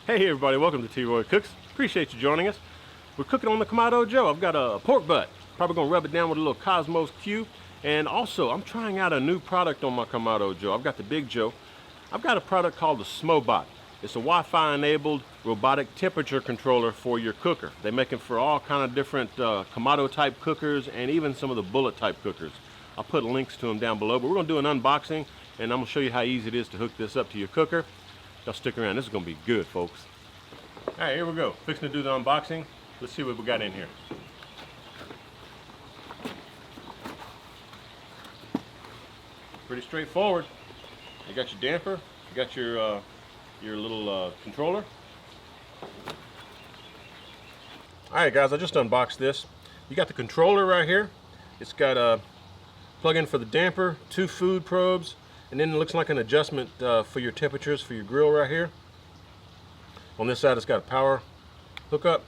Hey everybody, welcome to T-Roy Cooks. Appreciate you joining us. We're cooking on the Kamado Joe. I've got a pork butt. Probably gonna rub it down with a little KosmosQ. And also, I'm trying out a new product on my Kamado Joe. I've got the Big Joe. I've got a product called the SMOBOT. It's a Wi-Fi enabled robotic temperature controller for your cooker. They make it for all kind of different Kamado type cookers and even some of the bullet type cookers. I'll put links to them down below, but we're gonna do an unboxing and I'm gonna show you how easy it is to hook this up to your cooker. Y'all stick around, this is gonna be good, folks. All right, here we go. Fixing to do the unboxing. Let's see what we got in here. Pretty straightforward. You got your damper, you got your little controller. All right, guys, I just unboxed this. You got the controller right here. It's got a plug-in for the damper, 2 food probes, and then it looks like an adjustment for your temperatures for your grill right here. On this side, it's got a power hookup.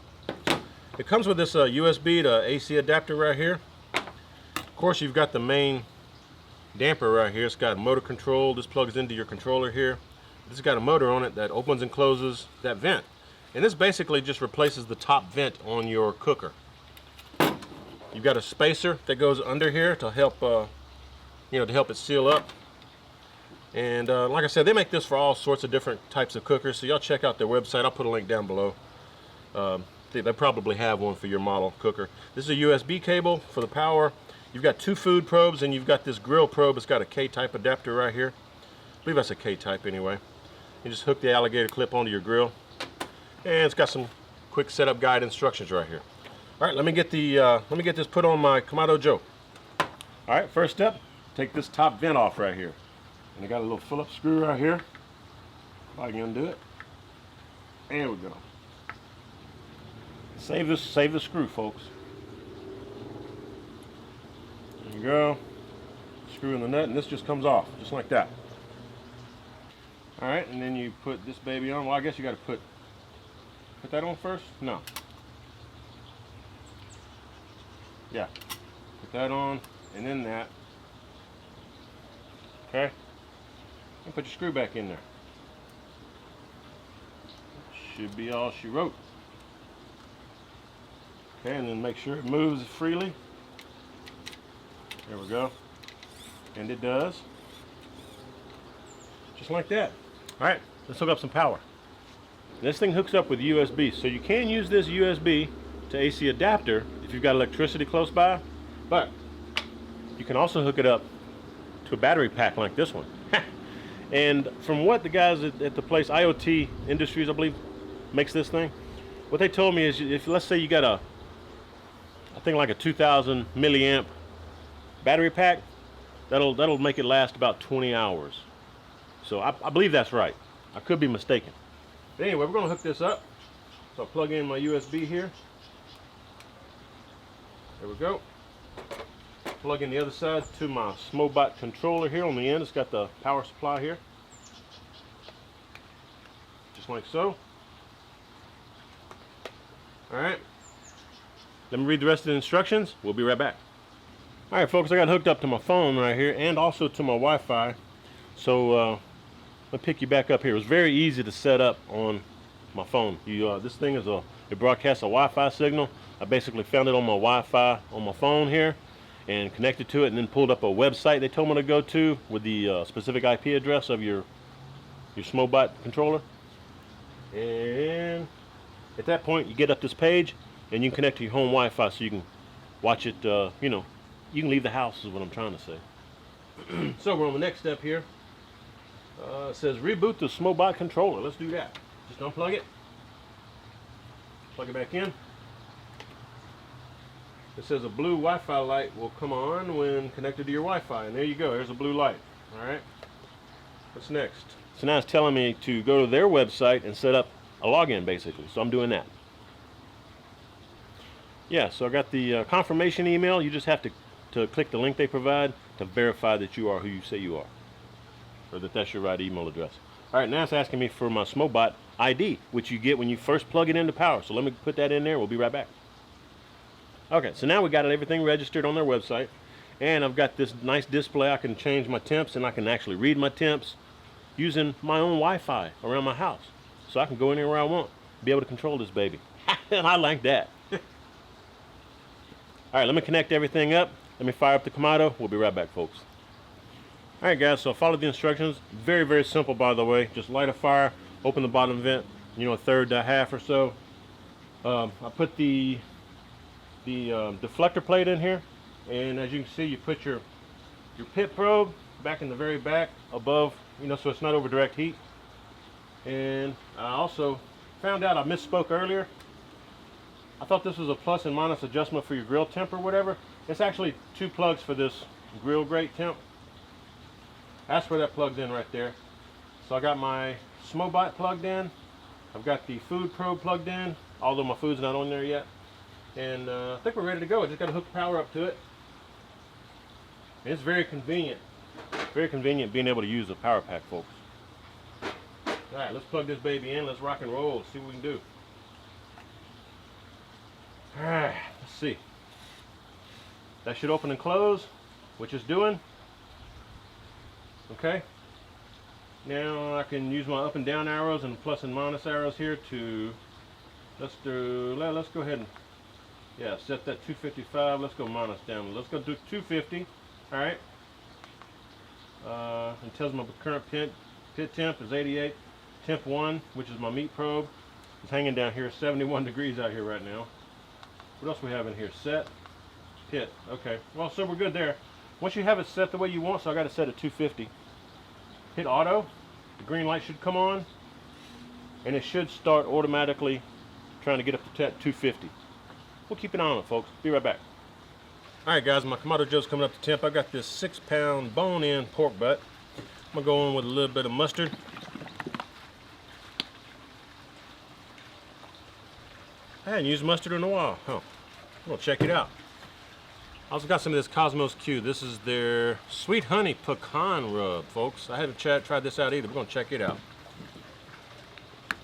It comes with this USB to AC adapter right here. Of course, you've got the main damper right here. It's got motor control. This plugs into your controller here. This has got a motor on it that opens and closes that vent. And this basically just replaces the top vent on your cooker. You've got a spacer that goes under here to help, to help it seal up. And like I said, they make this for all sorts of different types of cookers. So y'all check out their website. I'll put a link down below. They probably have one for your model cooker. This is a USB cable for the power. You've got 2 food probes and you've got this grill probe. It's got a K-type adapter right here. I believe that's a K-type anyway. You just hook the alligator clip onto your grill. And it's got some quick setup guide instructions right here. All right, let me get this put on my Kamado Joe. All right, first step, take this top vent off right here. And I got a little Phillips screw right here. If I can undo it. There we go. Save the screw, folks. There you go. Screw in the nut, and this just comes off, just like that. All right, and then you put this baby on. Well, I guess you got to put that on first. No. Yeah. Put that on, and then that. Okay. And put your screw back in there. Should be all she wrote. Okay, and then make sure it moves freely. There we go. And it does. Just like that. All right, let's hook up some power. This thing hooks up with USB, so you can use this USB to AC adapter if you've got electricity close by, but you can also hook it up to a battery pack like this one. And from what the guys at the place, IoT Industries, I believe, makes this thing, what they told me is if, let's say you got I think like a 2000 milliamp battery pack, that'll make it last about 20 hours. So I believe that's right. I could be mistaken. But anyway, we're gonna hook this up. So I'll plug in my USB here. There we go. Plug in the other side to my SMOBOT controller here on the end. It's got the power supply here. Just like so. All right. Let me read the rest of the instructions. We'll be right back. All right, folks, I got hooked up to my phone right here and also to my Wi-Fi. So let me pick you back up here. It was very easy to set up on my phone. This thing is it broadcasts a Wi-Fi signal. I basically found it on my Wi-Fi on my phone here and connected to it, and then pulled up a website they told me to go to with the specific IP address of your SMOBOT controller. And at that point, you get up this page and you can connect to your home Wi-Fi so you can watch it. You can leave the house is what I'm trying to say. So we're on the next step here. It says reboot the SMOBOT controller. Let's do that. Just unplug it. Plug it back in. It says a blue Wi-Fi light will come on when connected to your Wi-Fi. And there you go. There's a blue light. All right. What's next? So now it's telling me to go to their website and set up a login, basically. So I'm doing that. Yeah, so I got the confirmation email. You just have to click the link they provide to verify that you are who you say you are, or that that's your right email address. All right, now it's asking me for my SMOBOT ID, which you get when you first plug it into power. So let me put that in there. We'll be right back. Okay, so now we got everything registered on their website, and I've got this nice display. I can change my temps, and I can actually read my temps using my own Wi-Fi around my house. so I can go anywhere I want, be able to control this baby. And I like that. All right, let me connect everything up. Let me fire up the Kamado. We'll be right back, folks. All right, guys, so follow the instructions. Very, very simple, by the way. Just light a fire, open the bottom vent, you know, a third to a half or so. I put the deflector plate in here, and as you can see, you put your pit probe back in the very back above, you know, so it's not over direct heat. And I also found out, I misspoke earlier. I thought this was a plus and minus adjustment for your grill temp or whatever. It's actually 2 plugs for this grill grate temp. That's where that plugs in right there. So I got my SMOBOT plugged in. I've got the food probe plugged in, although my food's not on there yet. And I think we're ready to go. I just got to hook power up to it. And it's very convenient. Very convenient being able to use a power pack, folks. All right, let's plug this baby in. Let's rock and roll. Let's see what we can do. All right, let's see. That should open and close, which it's doing. Okay. Now I can use my up and down arrows and plus and minus arrows here to, let's go ahead and, yeah, set that 255. Let's go minus down. Let's go do 250. All right. It tells my current pit temp is 88. Temp 1, which is my meat probe, is hanging down here, 71 degrees out here right now. What else we have in here? Set, pit. Okay. Well, so we're good there. Once you have it set the way you want, so I got it set at 250. Hit auto. The green light should come on, and it should start automatically trying to get up to 250. We'll keep an eye on it, folks. Be right back. All right, guys, my Kamado Joe's coming up to temp. I got this 6-pound bone-in pork butt. I'm gonna go in with a little bit of mustard. I hadn't used mustard in a while. Oh, we'll check it out. I also got some of this KosmosQ. This is their sweet honey pecan rub, folks. I haven't tried this out either. We're gonna check it out.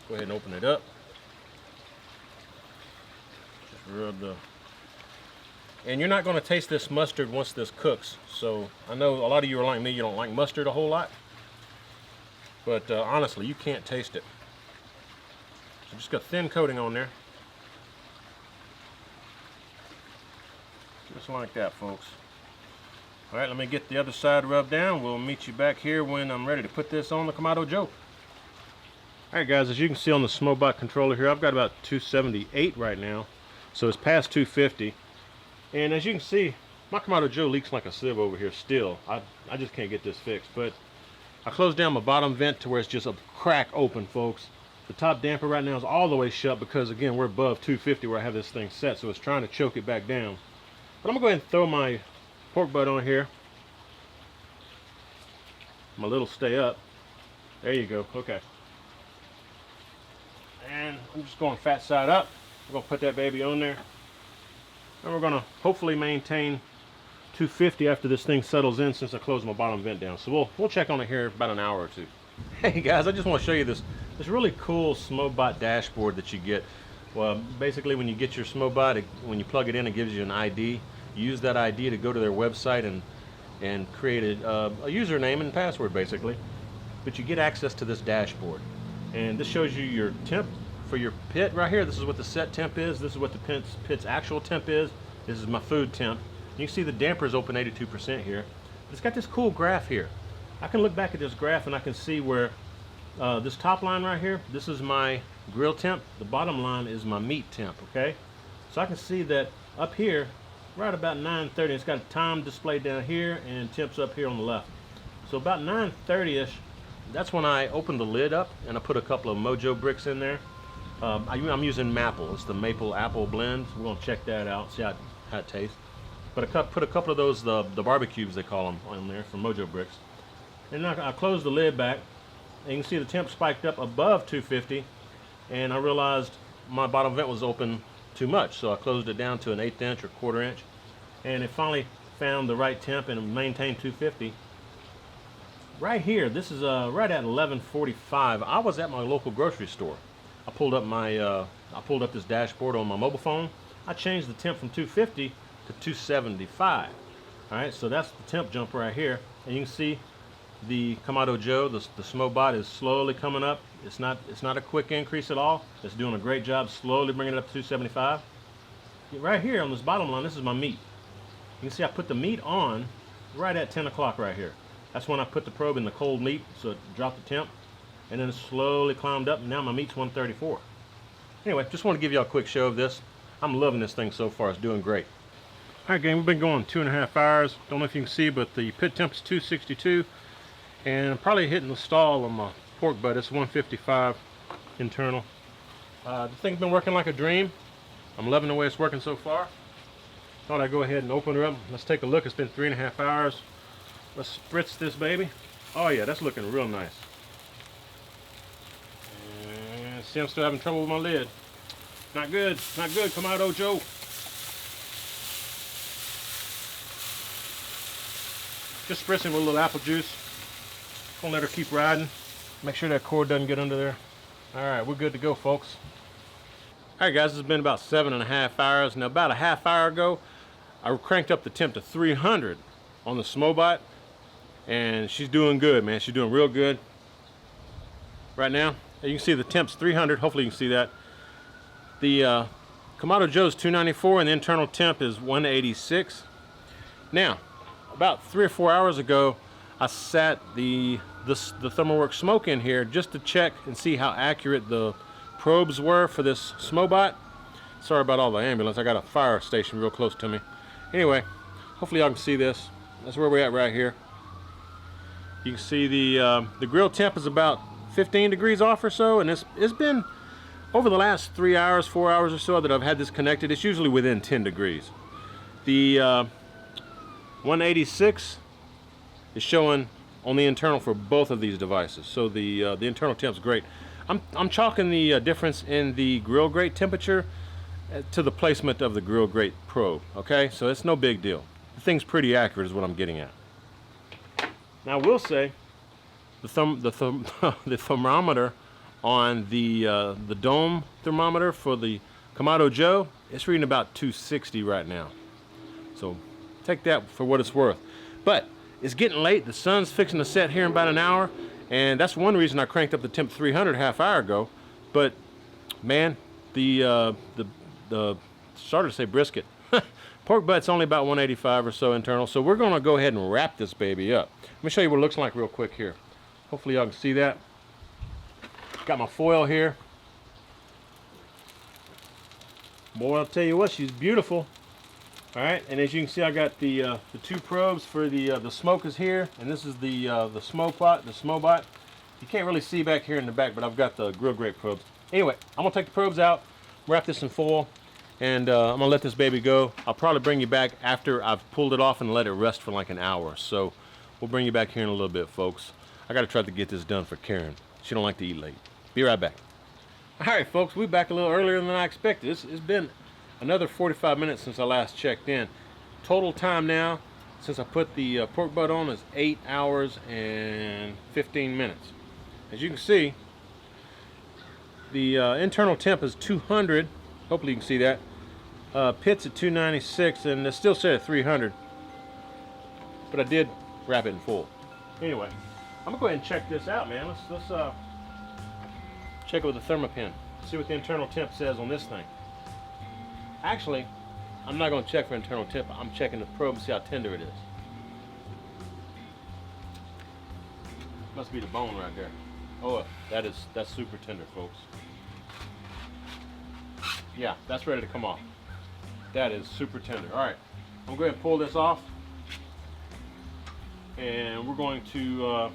Go ahead and open it up. Just rub the. And you're not gonna taste this mustard once this cooks. So I know a lot of you are like me. You don't like mustard a whole lot, but honestly, you can't taste it. So just got a thin coating on there. Just like that, folks. All right, let me get the other side rubbed down. We'll meet you back here when I'm ready to put this on the Kamado Joe. All right, guys, as you can see on the SMOBOT controller here, I've got about 278 right now. So it's past 250. And as you can see, my Kamado Joe leaks like a sieve over here still. I just can't get this fixed. But I closed down my bottom vent to where it's just a crack open, folks. The top damper right now is all the way shut because, again, we're above 250 where I have this thing set. So it's trying to choke it back down. But I'm going to go ahead and throw my pork butt on here. My little stay up. There you go. Okay. And I'm just going fat side up. We're going to put that baby on there. And we're going to hopefully maintain 250 after this thing settles in since I closed my bottom vent down. So we'll check on it here in about an hour or two. Hey guys, I just want to show you this really cool SMOBOT dashboard that you get. Well, basically when you get your SMOBOT, when you plug it in, it gives you an ID. You use that ID to go to their website and create a username and password, basically. But you get access to this dashboard. And this shows you your temp for your pit right here. This is what the set temp is. This is what the pit's actual temp is. This is my food temp. You can see the damper is open 82% here. But it's got this cool graph here. I can look back at this graph and I can see where this top line right here, this is my grill temp. The bottom line is my meat temp, okay? So I can see that up here, right about 9:30, it's got a time display down here and temps up here on the left. So about 9:30ish, that's when I opened the lid up and I put a couple of MojoBricks in there. I'm using Mapple. It's the maple apple blend. We're gonna check that out, see how it tastes. But I put a couple of those, the barbecues they call them, on there from MojoBricks. And I closed the lid back. And you can see the temp spiked up above 250, and I realized my bottom vent was open too much, so I closed it down to an 1/8 inch or 1/4 inch, and it finally found the right temp and maintained 250. Right here, this is right at 11:45. I was at my local grocery store. I pulled up this dashboard on my mobile phone. I changed the temp from 250 to 275. All right, so that's the temp jump right here, and you can see the Kamado Joe, the SMOBOT, is slowly coming up. It's not a quick increase at all. It's doing a great job slowly bringing it up to 275. Right here on this bottom line, this is my meat. You can see I put the meat on right at 10 o'clock right here. That's when I put the probe in the cold meat, so it dropped the temp, and then it slowly climbed up, and now my meat's 134. Anyway, just want to give you all a quick show of this. I'm loving this thing so far. It's doing great. All right, gang, we've been going 2.5 hours. Don't know if you can see, but the pit temp is 262, and I'm probably hitting the stall on my pork butt. It's 155 internal. The thing's been working like a dream. I'm loving the way it's working so far. Thought I'd go ahead and open her up. Let's take a look. It's been 3.5 hours. Let's spritz this baby. Oh yeah, that's looking real nice. And see, I'm still having trouble with my lid. Not good. Not good, Kamado Joe. Just spritzing with a little apple juice. Gonna let her keep riding. Make sure that cord doesn't get under there. All right, we're good to go, folks. All right, guys, it's been about 7.5 hours. Now, about a half hour ago, I cranked up the temp to 300 on the SMOBOT, and she's doing good, man. She's doing real good right now. You can see the temp's 300. Hopefully, you can see that. The Kamado Joe's 294, and the internal temp is 186. Now, about 3 or 4 hours ago, I sat the ThermalWorks smoke in here just to check and see how accurate the probes were for this SMOBOT. Sorry about all the ambulance. I got a fire station real close to me. Anyway, hopefully y'all can see this. That's where we're at right here. You can see the grill temp is about 15 degrees off or so, and it's been over the last 3 hours, 4 hours or so that I've had this connected. It's usually within 10 degrees. The 186 is showing on the internal for both of these devices. So the internal temp's great. I'm chalking the difference in the grill grate temperature to the placement of the grill grate probe. Okay, so it's no big deal. The thing's pretty accurate is what I'm getting at. Now I will say the thermometer on the dome thermometer for the Kamado Joe, it's reading about 260 right now. So take that for what it's worth. But it's getting late. The sun's fixing to set here in about an hour, and that's one reason I cranked up the temp 300 half hour ago. But man, the started to say brisket. Pork butt's only about 185 or so internal, so we're gonna go ahead and wrap this baby up. Let me show you what it looks like real quick here. Hopefully y'all can see that. Got my foil here. Boy, I'll tell you what, she's beautiful. All right, and as you can see, I got the 2 probes for the smokers here, and this is the SMOBOT. You can't really see back here in the back, but I've got the grill grate probes. Anyway, I'm gonna take the probes out, wrap this in foil, and I'm gonna let this baby go. I'll probably bring you back after I've pulled it off and let it rest for like an hour. So we'll bring you back here in a little bit, folks. I gotta try to get this done for Karen. She don't like to eat late. Be right back. All right, folks, we're back a little earlier than I expected. It's been another 45 minutes since I last checked in. Total time now, since I put the pork butt on, is 8 hours and 15 minutes. As you can see, the internal temp is 200. Hopefully you can see that. Pit's at 296, and it's still set at 300. But I did wrap it in full. Anyway, I'm gonna go ahead and check this out, man. Let's check it with the thermopin. See what the internal temp says on this thing. Actually, I'm not going to check for internal temp. I'm checking the probe to see how tender it is. Must be the bone right there. Oh, that's super tender, folks. Yeah, that's ready to come off. That is super tender. All right, I'm going to go ahead and pull this off, and we're going to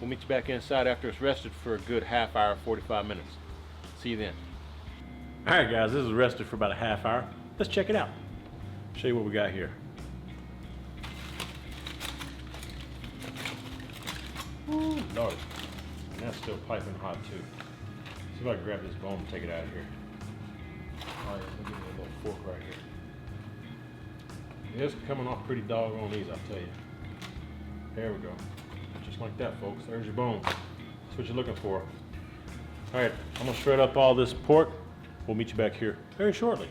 we'll meet you back inside after it's rested for a good half hour, 45 minutes. See you then. All right, guys, this is rested for about a half hour. Let's check it out. Show you what we got here. Ooh, Lord. And that's still piping hot too. See if I can grab this bone and take it out of here. All right, let me give me a little fork right here. It's coming off pretty doggone easy, I'll tell you. There we go. Just like that, folks. There's your bone. That's what you're looking for. All right, I'm gonna shred up all this pork. We'll meet you back here very shortly.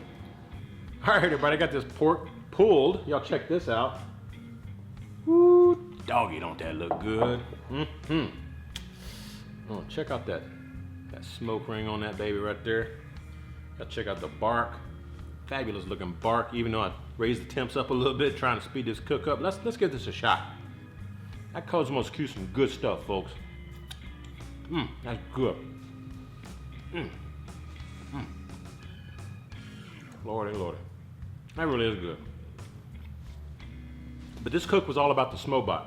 All right, everybody, I got this pork pulled. Y'all check this out. Woo, doggy, don't that look good? Oh, check out that smoke ring on that baby right there. Check out the bark. Fabulous looking bark, even though I raised the temps up a little bit trying to speed this cook up. Let's give this a shot. That KosmosQ some good stuff, folks. That's good. Lordy, lordy. That really is good. But this cook was all about the SMOBOT.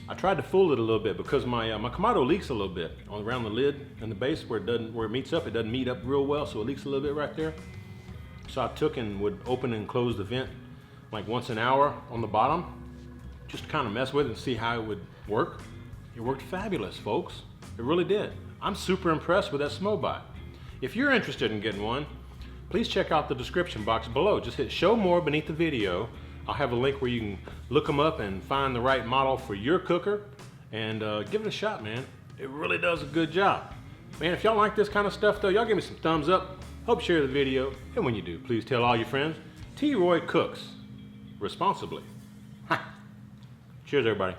I tried to fool it a little bit because my Kamado leaks a little bit around the lid and the base where it meets up. It doesn't meet up real well, so it leaks a little bit right there. So I took and would open and close the vent like once an hour on the bottom, just to kind of mess with it and see how it would work. It worked fabulous, folks. It really did. I'm super impressed with that SMOBOT. If you're interested in getting one, please check out the description box below. Just hit show more beneath the video. I'll have a link where you can look them up and find the right model for your cooker and give it a shot, man. It really does a good job. Man, if y'all like this kind of stuff though, y'all give me some thumbs up. Help share the video. And when you do, please tell all your friends. T. Roy cooks responsibly. Ha. Cheers, everybody.